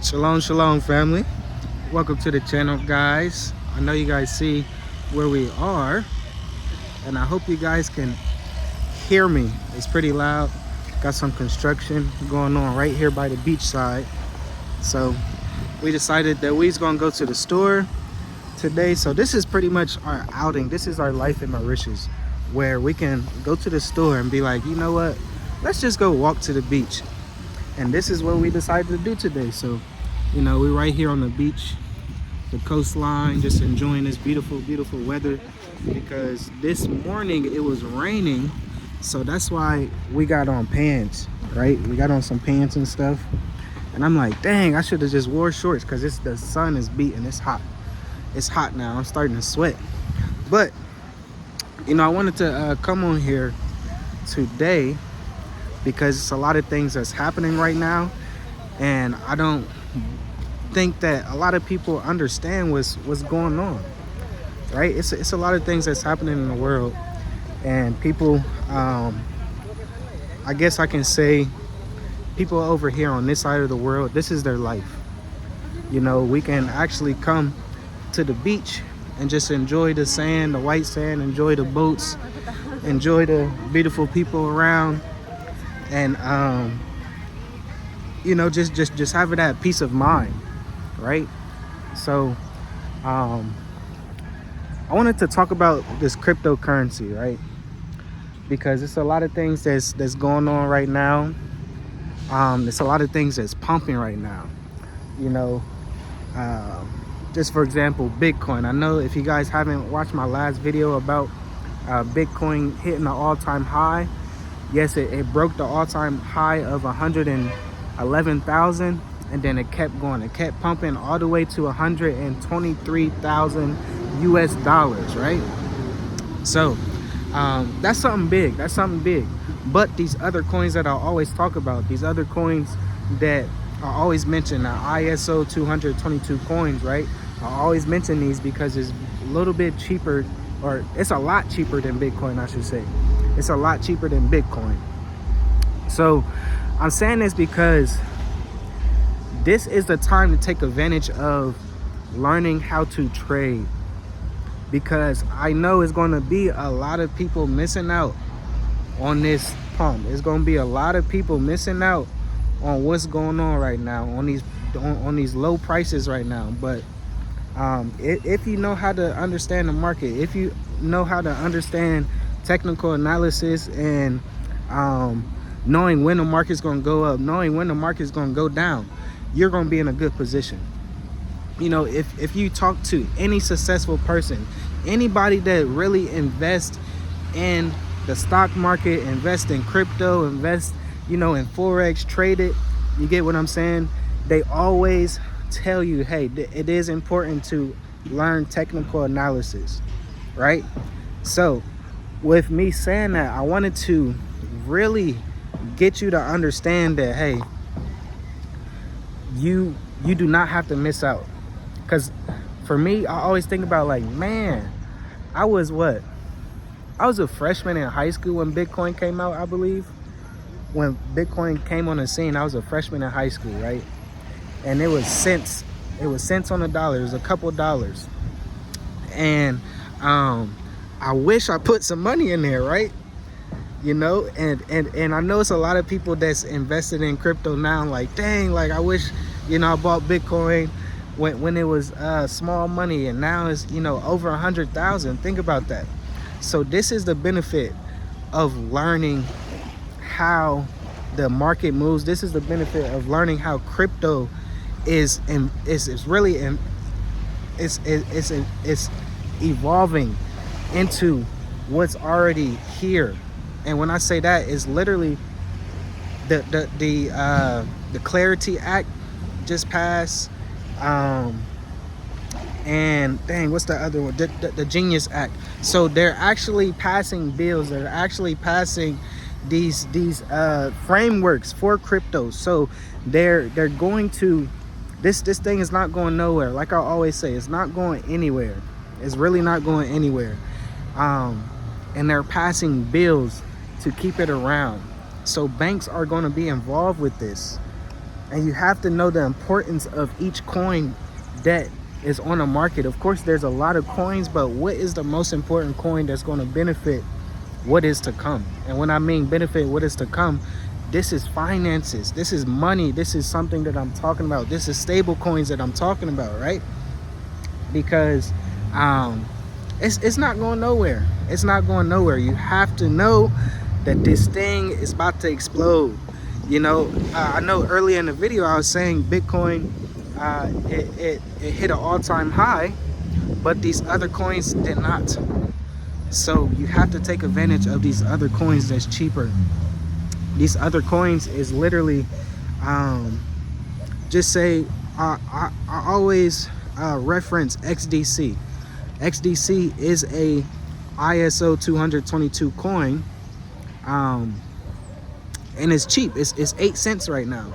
Shalom, shalom, family. Welcome to the channel, guys. I know you guys see where we are, and I hope you guys can hear me. It's pretty loud. Got some construction going on right here by the beach side. So we decided that we's gonna go to the store today. So this is pretty much our outing. This is our life in Mauritius, where we can go to the store and be like, you know what? Let's just go walk to the beach. And this is what we decided to do today. So, you know, we're right here on the beach, the coastline, just enjoying this beautiful, beautiful weather, because this morning it was raining. So that's why we got on pants, right? We got on some pants and stuff. And I'm like, dang, I should have just wore shorts, because the sun is beating. It's hot. It's hot now. I'm starting to sweat. But, you know, I wanted to come on here today because it's a lot of things that's happening right now, and I don't think that a lot of people understand what's going on, right? It's a lot of things that's happening in the world, and people, I guess I can say, people over here on this side of the world, this is their life. You know, we can actually come to the beach and just enjoy the sand, the white sand, enjoy the boats, enjoy the beautiful people around, and you know, just having that peace of mind, right? So I wanted to talk about this cryptocurrency, right? Because it's a lot of things that's going on right now. There's a lot of things that's pumping right now, you know. Just for example, Bitcoin. I know if you guys haven't watched my last video about Bitcoin hitting the all-time high, yes, it broke the all-time high of 111,000, and then it kept going. It kept pumping all the way to 123,000 US dollars, right? So that's something big. That's something big. But these other coins that I always talk about, these other coins that I always mention, the ISO 222 coins, right? I always mention these because it's a little bit cheaper, or it's a lot cheaper than Bitcoin, I should say. It's a lot cheaper than Bitcoin. So I'm saying this because this is the time to take advantage of learning how to trade, because I know it's going to be a lot of people missing out on this pump. It's going to be a lot of people missing out on what's going on right now, on these low prices right now. But if you know how to understand the market, if you know how to understand technical analysis, and knowing when the market's going to go up, knowing when the market's going to go down, you're going to be in a good position. You know, if you talk to any successful person, anybody that really invests in the stock market, invest in crypto, invest, you know, in Forex, trade it, you get what I'm saying? They always tell you, hey, it is important to learn technical analysis, right? So with me saying that, I wanted to really get you to understand that, hey, you do not have to miss out. Because for me, I always think about, like, man, I was a freshman in high school when Bitcoin came out, I believe. When Bitcoin came on the scene, I was a freshman in high school, right? And it was cents on the dollar. It was a couple dollars. And I wish I put some money in there, right? You know, and I know it's a lot of people that's invested in crypto now, like, dang, like, I wish, you know, I bought Bitcoin when it was small money, and now it's, you know, over 100,000. Think about that. So this is the benefit of learning how the market moves. This is the benefit of learning how crypto is really evolving into what's already here. And when I say that, it's literally the Clarity Act just passed, and dang, what's the other one? The Genius Act. So they're actually passing bills. They're actually passing these frameworks for crypto. So they're going to, this thing is not going nowhere. Like I always say, it's not going anywhere. It's really not going anywhere. And they're passing bills to keep it around. So banks are going to be involved with this. and you have to know the importance of each coin that is on the market. Of course, there's a lot of coins, but what is the most important coin that's going to benefit what is to come? And when I mean benefit what is to come, this is finances, this is money, this is something that I'm talking about. This is stable coins that I'm talking about, right? Because it's not going nowhere. It's not going nowhere. You have to know that this thing is about to explode. You know, I know earlier in the video I was saying Bitcoin, it hit an all-time high, but these other coins did not. So you have to take advantage of these other coins that's cheaper. These other coins is literally, just say, I always reference XDC. XDC is a ISO 222 coin, and it's cheap. It's 8 cents right now.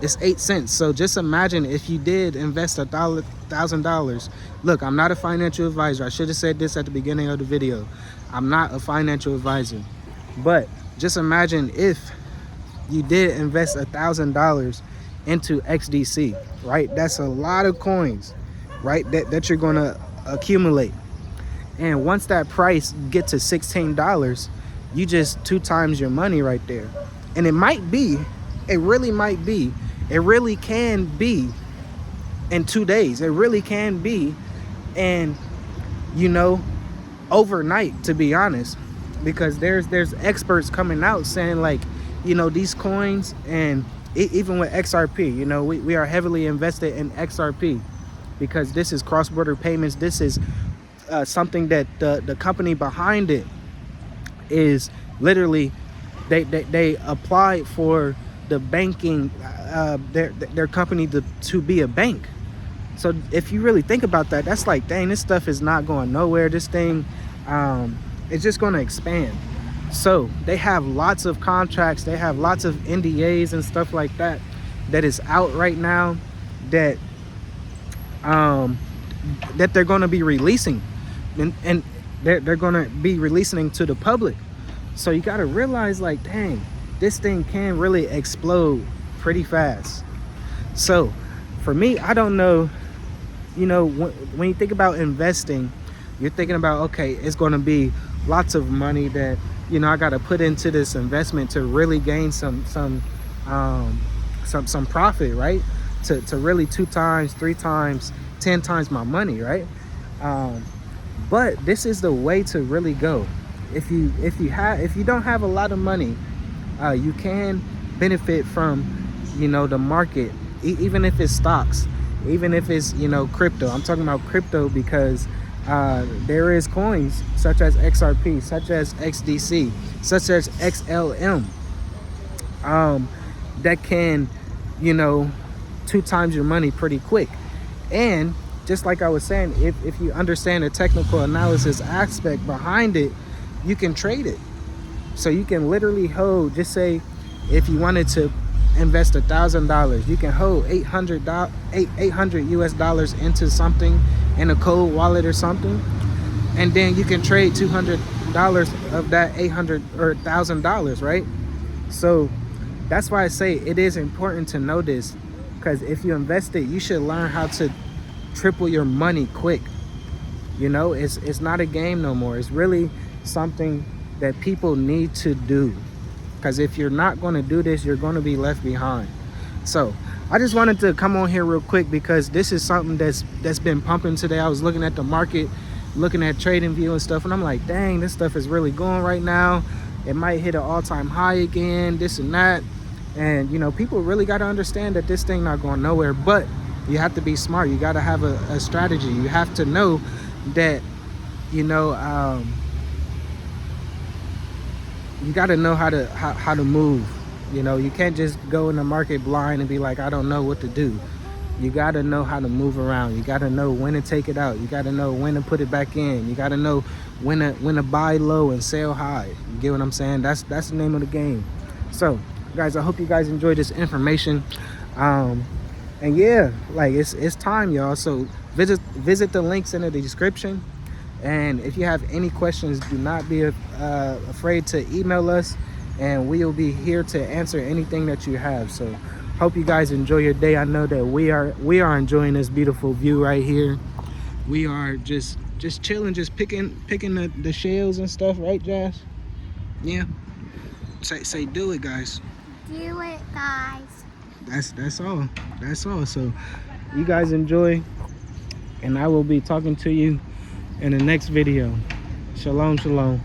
It's 8 cents. So just imagine if you did invest $1,000. Look, I'm not a financial advisor. I should have said this at the beginning of the video. I'm not a financial advisor, but just imagine if you did invest $1,000 into XDC, right? That's a lot of coins, right? That you're gonna accumulate. And once that price get to $16, you just 2 times your money right there. And it might be, it really might be, it really can be in 2 days. It really can be, and you know, overnight, to be honest, because there's experts coming out saying, like, you know, these coins, and even with XRP, you know, we are heavily invested in XRP because this is cross-border payments. This is something that the company behind it is literally, they applied for the banking, their company to be a bank. So if you really think about that, that's like, dang, this stuff is not going nowhere. This thing, it's just going to expand. So they have lots of contracts, they have lots of NDAs and stuff like that is out right now that that they're going to be releasing, and they're going to be releasing to the public. So you got to realize, like, dang, this thing can really explode pretty fast. So for me, I don't know, you know, when you think about investing, you're thinking about, okay, it's going to be lots of money that, you know, I got to put into this investment to really gain some profit, right? To really 2 times, 3 times, 10 times my money, right? But this is the way to really go. If you don't have a lot of money, you can benefit from, you know, the market, even if it's stocks, even if it's, you know, crypto. I'm talking about crypto because there is coins such as XRP, such as XDC, such as XLM, that can, you know, 2 times your money pretty quick. And just like I was saying, if you understand the technical analysis aspect behind it, you can trade it. So you can literally hold, just say if you wanted to invest $1,000, you can hold $800 US into something in a cold wallet or something, and then you can trade $200 of that 800 or $1,000, right? So that's why I say it is important to know this, because if you invest it, you should learn how to triple your money quick. You know, it's not a game no more. It's really something that people need to do, because if you're not going to do this, you're going to be left behind. So I just wanted to come on here real quick because this is something that's been pumping today. I was looking at the market, looking at TradingView and stuff, and I'm like, dang, this stuff is really going right now. It might hit an all-time high again, this and that. And you know, people really got to understand that this thing not going nowhere, but you have to be smart. You got to have a strategy. You have to know that, you know, you got to know how to move. You know, you can't just go in the market blind and be like, I don't know what to do. You got to know how to move around. You got to know when to take it out. You got to know when to put it back in. You got to know when to buy low and sell high. You get what I'm saying? That's the name of the game. So guys, I hope you guys enjoyed this information. And yeah, like it's time, y'all. So visit the links in the description. And if you have any questions, do not be afraid to email us, and we will be here to answer anything that you have. So Hope you guys enjoy your day. I know that we are enjoying this beautiful view right here. We are just chilling, just picking the shells and stuff, right, Josh? Yeah. Say do it, guys. Do it, guys. That's all. That's all. So you guys enjoy, and I will be talking to you in the next video. Shalom, shalom.